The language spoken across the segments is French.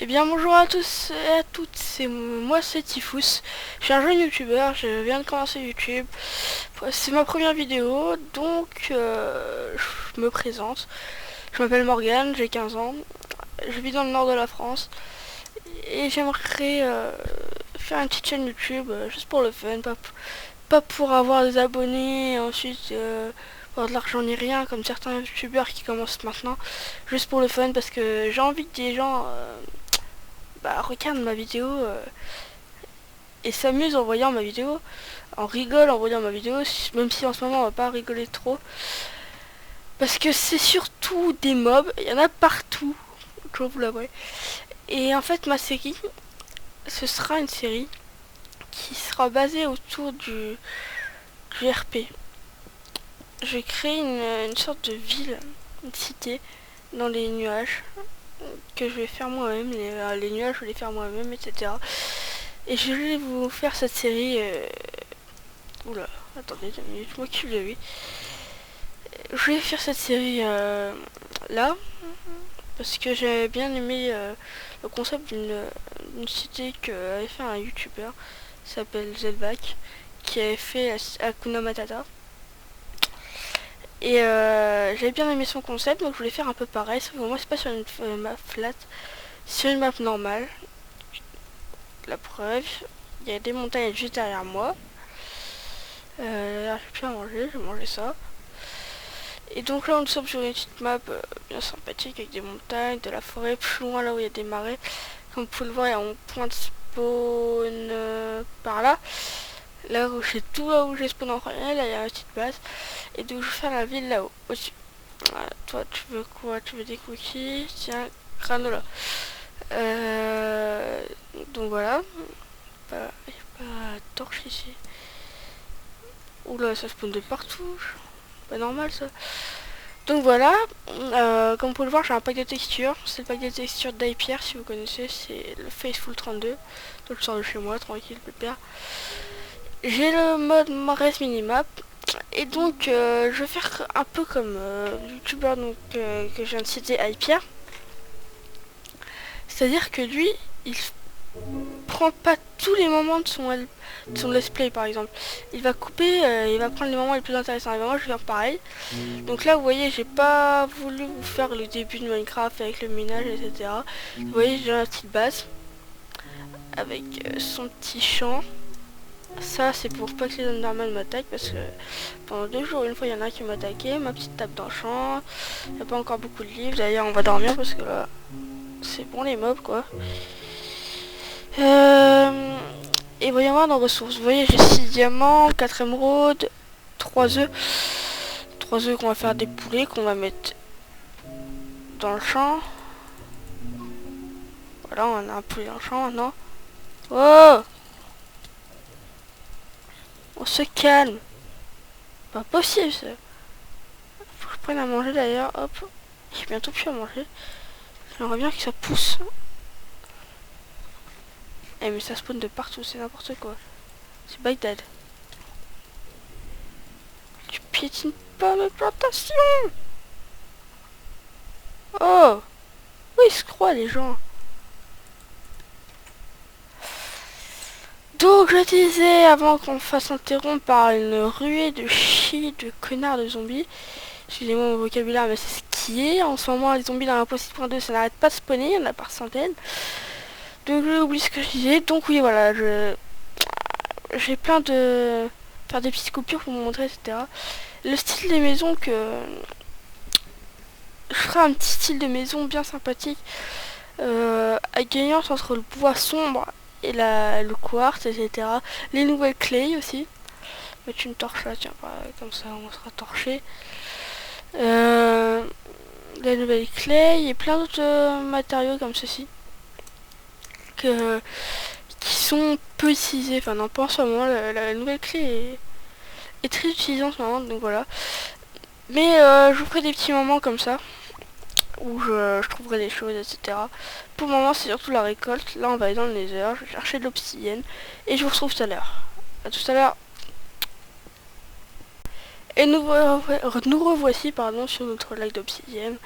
Eh bien bonjour à tous et à toutes, c'est Tifous. Je suis un jeune youtubeur, je viens de commencer YouTube. C'est ma première vidéo, donc je me présente. Je m'appelle Morgane, j'ai 15 ans, je vis dans le nord de la France. Et j'aimerais faire une petite chaîne YouTube, juste pour le fun, pas pour avoir des abonnés et ensuite avoir de l'argent ni rien, comme certains youtubeurs qui commencent maintenant. Juste pour le fun, parce que j'ai envie que des gens regardent ma vidéo et s'amusent en voyant ma vidéo, en rigole en voyant ma vidéo, même si en ce moment on va pas rigoler trop. Parce que c'est surtout des mobs, il y en a partout, je vous l'avouerai. Et en fait ma série, ce sera une série qui sera basée autour du RP. Je vais créer une sorte de ville, une cité dans les nuages que je vais faire moi-même, les nuages je vais les faire moi-même, etc. Et je vais vous faire cette série. Oula, attendez 2 minutes, je m'occupe de lui. Je vais faire cette série là, parce que j'ai bien aimé le concept d'une cité qu'avait fait un youtubeur, qui s'appelle Zelvac, qui avait fait Hakuna Matata. Et j'avais bien aimé son concept, donc je voulais faire un peu pareil, sauf que moi c'est pas sur une map flat, sur une map normale. La preuve, il y a des montagnes juste derrière moi. Là j'ai plus à manger, je vais manger ça. Et donc là on sommes sur une petite map bien sympathique avec des montagnes, de la forêt, plus loin là où il y a des marais. Comme vous pouvez le voir, il y a un point de spawn par là. Là où c'est tout là où j'ai spawn en premier, là il y a une petite base. Et donc je vais faire la ville là-haut, au-dessus. Voilà, toi tu veux quoi? Tu veux des cookies? Tiens, granola. Donc voilà. Il n'y a pas de torche ici. Oula, ça spawn de partout. Pas normal ça. Donc voilà, comme vous pouvez le voir, j'ai un pack de textures. C'est le pack de textures d'Hypierre, si vous connaissez, c'est le Faceful 32. Donc je sors de chez moi, tranquille, pépère. J'ai le mode Mares Minimap. Et donc je vais faire un peu comme le youtubeur que je viens de citer, Hypierre. C'est-à-dire que lui, il prend pas tous les moments de son let's play par exemple. Il va couper, il va prendre les moments les plus intéressants. Et moi je vais faire pareil. Donc là vous voyez, j'ai pas voulu vous faire le début de Minecraft avec le minage, etc. Vous voyez, j'ai une petite base avec son petit champ. Ça c'est pour pas que les Enderman m'attaquent, parce que pendant 2 jours une fois il y en a qui m'a attaqué. Ma petite table dans le champ. Il n'y a pas encore beaucoup de livres. D'ailleurs on va dormir parce que là c'est bon les mobs quoi. Et voyons voir nos ressources. Vous voyez, j'ai 6 diamants, 4 émeraudes, 3 œufs. 3 œufs qu'on va faire des poulets, qu'on va mettre dans le champ. Voilà, on a un poulet dans le champ maintenant. Oh! On se calme. Pas possible ça. Faut que je prenne à manger d'ailleurs. Hop. J'ai bientôt plus à manger. J'aimerais bien que ça pousse. Eh mais ça spawn de partout, c'est n'importe quoi. C'est Bagdad. Tu piétines pas mes plantations. Oh! Où ils se croient les gens? Donc je disais, avant qu'on fasse interrompre par une ruée de chiens, de connards, de zombies. Excusez-moi mon vocabulaire, mais c'est ce qui est. En ce moment, les zombies dans la 6.2, ça n'arrête pas de spawner, il y en a par centaines. Donc j'ai oublié ce que je disais. Donc oui, voilà, j'ai plein de... faire des petites coupures pour vous montrer, etc. Le style des maisons que... Je ferai un petit style de maison bien sympathique. Gagnant entre le bois sombre et le quartz, etc. Les nouvelles clés aussi. Mettre une torche là, tiens, comme ça on sera torché. Les nouvelles clés et plein d'autres matériaux comme ceci qui sont peu utilisés. Enfin non, pas en ce moment. La nouvelle clé est très utilisée en ce moment, donc voilà. Mais je vous ferai des petits moments comme ça où je trouverai des choses, etc. Pour le moment, c'est surtout la récolte. Là, on va aller dans le nether, je vais chercher de l'obsidienne. Et je vous retrouve tout à l'heure. A tout à l'heure. Et nous revoici sur notre lac d'obsidienne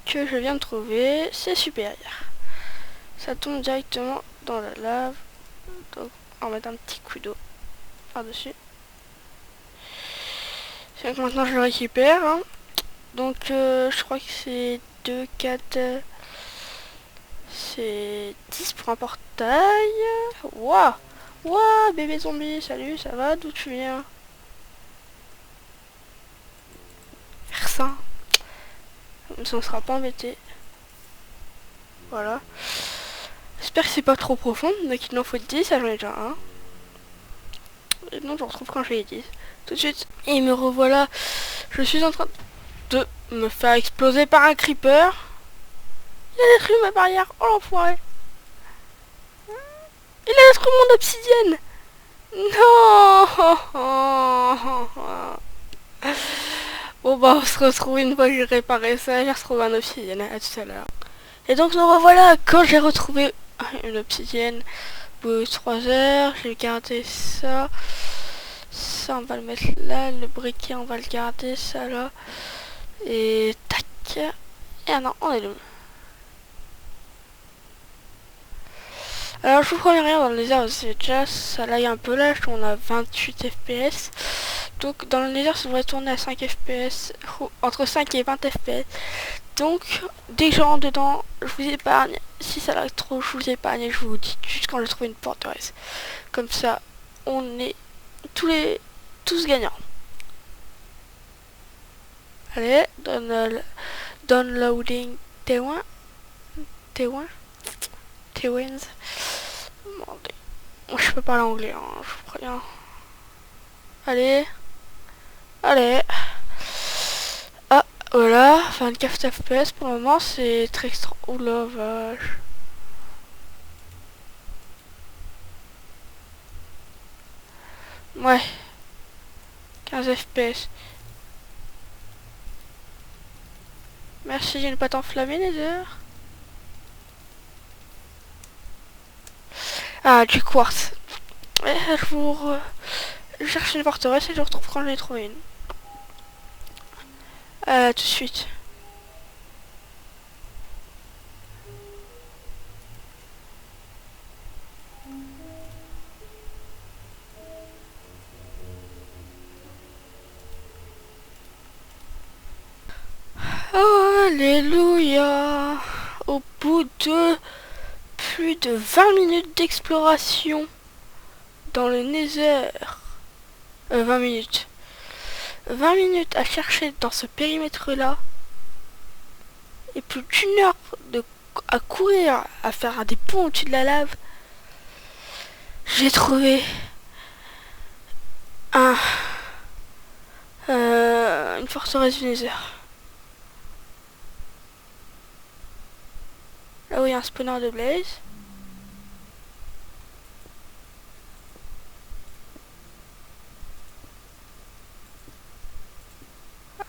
que je viens de trouver. C'est super. ça tombe directement dans la lave. Donc on va mettre un petit coup d'eau par-dessus. C'est que maintenant je le récupère. Hein. Donc je crois que c'est 2, 4... c'est 10 pour un portail. Waouh. Waouh, bébé zombie, salut, ça va? D'où tu viens? Faire ça. Comme ça on sera pas embêté. Voilà. J'espère que c'est pas trop profond. Donc il en faut 10, ça j'en ai déjà un. Et non, je retrouve quand j'ai 10. Tout de suite. Et me revoilà. Je suis en train de me faire exploser par un creeper. Il a détruit ma barrière. Oh l'enfoiré. Il a détruit mon obsidienne. Non. Bon bah on se retrouve une fois que j'ai réparé ça. J'ai retrouvé un obsidienne. À tout à l'heure. Et donc nous revoilà quand j'ai retrouvé une obsidienne. Pour 3 heures. J'ai gardé ça. Ça on va le mettre là. Le briquet on va le garder. Ça là. Et tac. Et ah non, on est là. Alors je vous promets rien dans le laser, c'est déjà ça lag un peu là, on a 28 fps. Donc dans le laser ça devrait tourner à 5 fps, entre 5 et 20 fps. Donc dès que je rentre dedans, je vous épargne. Si ça lag trop, je vous épargne et je vous dis juste quand je trouve une forteresse. Comme ça, on est tous gagnants. Allez, downloading T1. T-Wins. Moi je peux parler anglais, hein, je vous préviens. Allez. Allez. Ah, voilà. 24 FPS pour le moment, c'est très extra. Oula, vache. Ouais. 15 FPS. Merci, j'ai une pâte enflammée, Nether. Ah, du quartz. Je cherche une forteresse et je retrouve quand j'en ai trouvé une. Tout de suite. Alléluia. Au bout de plus de 20 minutes d'exploration dans le Nether. 20 minutes. 20 minutes à chercher dans ce périmètre-là. Et plus d'une heure à courir, à faire des ponts au-dessus de la lave. J'ai trouvé une forteresse du Nether. Là où il y a un spawner de blaze.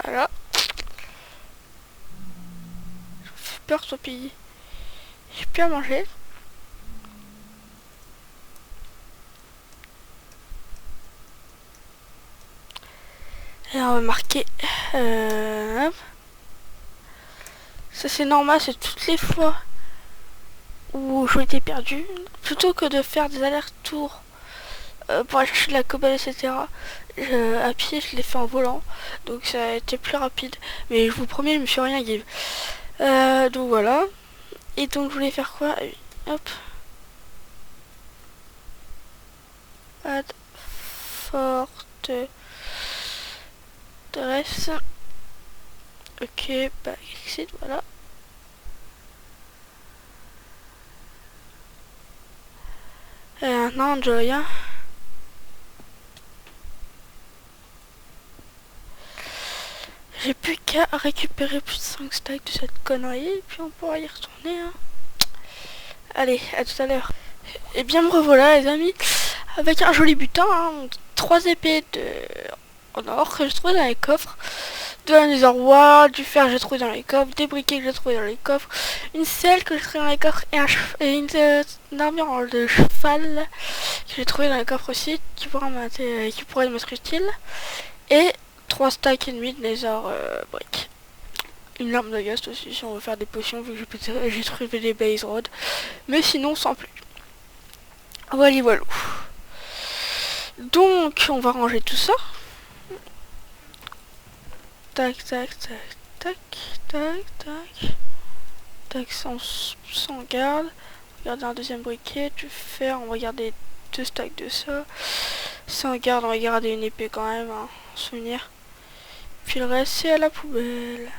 Voilà. Je me fais peur ce pays. J'ai plus à manger. Et on va marquer. Ça c'est normal, c'est toutes les fois où je été perdu. Plutôt que de faire des allers-retours pour aller chercher de la cobble, etc. À pied, je l'ai fait en volant. Donc ça a été plus rapide. Mais je vous promets, je me suis rien give. Donc voilà. Et donc je voulais faire quoi? Hop. Add forteresse. Ok, bah exit, voilà. Maintenant, enjoy. Hein. J'ai plus qu'à récupérer plus de 5 stacks de cette connerie et puis on pourra y retourner. Hein. Allez, à tout à l'heure. Et bien me revoilà les amis, avec un joli butin, hein, 3 épées en or que j'ai trouvé dans les coffres, de la netherware, du fer que j'ai trouvé dans les coffres, des briquets que j'ai trouvé dans les coffres, une selle que j'ai trouvé dans les coffres et une armure de cheval que j'ai trouvé dans les coffres aussi, qui pourrait m'être utile, et 3 stacks et demi de nether brick. une lampe de gaz aussi si on veut faire des potions vu que j'ai trouvé des base rods. Mais sinon sans plus. Voilà voilà. Donc on va ranger tout ça. Tac tac tac tac tac tac. Tac sans garde. Regarder un deuxième briquet, tu fais, on va garder 2 stacks de ça. Sans garde, on va garder une épée quand même, hein, souvenir. Puis le reste c'est à la poubelle.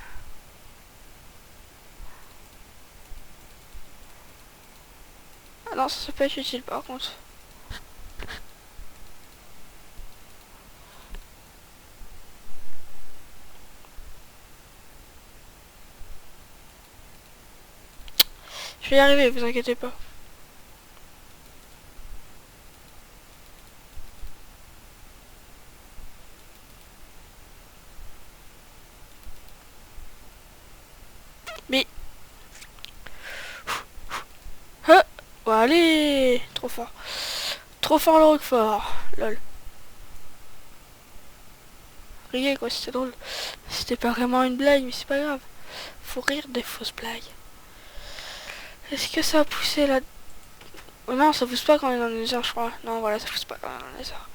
Ah non, ça peut être utile par contre. Je vais y arriver, vous inquiétez pas. Mais... Oh, allez, trop fort. Trop fort le Roquefort. Lol. Riez quoi, c'était drôle. C'était pas vraiment une blague, mais c'est pas grave. Faut rire des fausses blagues. Est-ce que ça a poussé là? Oh non, ça pousse pas quand on est dans les heures, je crois. Non, voilà, ça pousse pas quand on est dans les heures.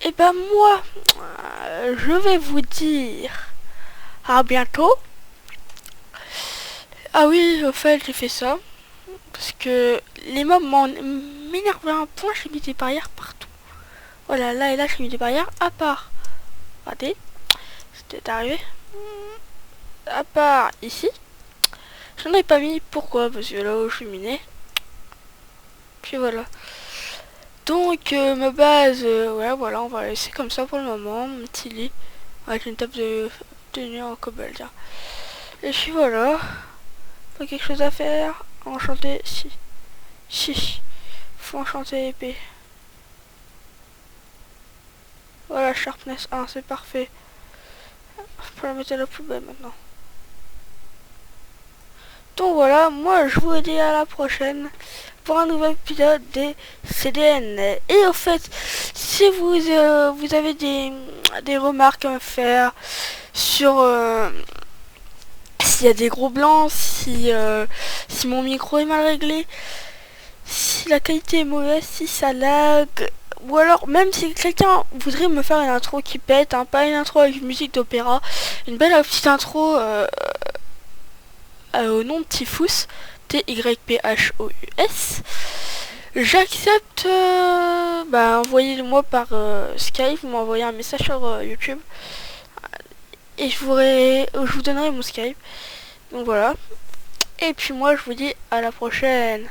Et ben moi, je vais vous dire à bientôt. Ah oui, au fait, j'ai fait ça. Parce que les mobs m'énervaient à un point, j'ai mis des barrières partout. Voilà, là et là, j'ai mis des barrières à part. Regardez, c'était arrivé. À part ici. J'en ai pas mis, pourquoi? Parce que là où je suis miné. Puis voilà. Donc ma base, ouais voilà, on va la laisser comme ça pour le moment, mon petit lit. Avec une table de tenue en cobalt. Tiens. Et puis voilà. Pas quelque chose à faire. Enchanter, si. Si. Faut enchanter l'épée. Voilà, sharpness 1, c'est parfait. Faut la mettre à la poubelle maintenant. Donc voilà, moi je vous dis à la prochaine pour un nouvel épisode des CDN. Et au fait, si vous avez des remarques à me faire sur s'il y a des gros blancs, si mon micro est mal réglé, si la qualité est mauvaise, si ça lag, ou alors même si quelqu'un voudrait me faire une intro qui pète, hein, pas une intro avec une musique d'opéra, une belle petite intro au nom de Typhus, Typhous, j'accepte, envoyez-le-moi par Skype, vous m'envoyez un message sur YouTube, et je vous donnerai mon Skype, donc voilà, et puis moi je vous dis à la prochaine.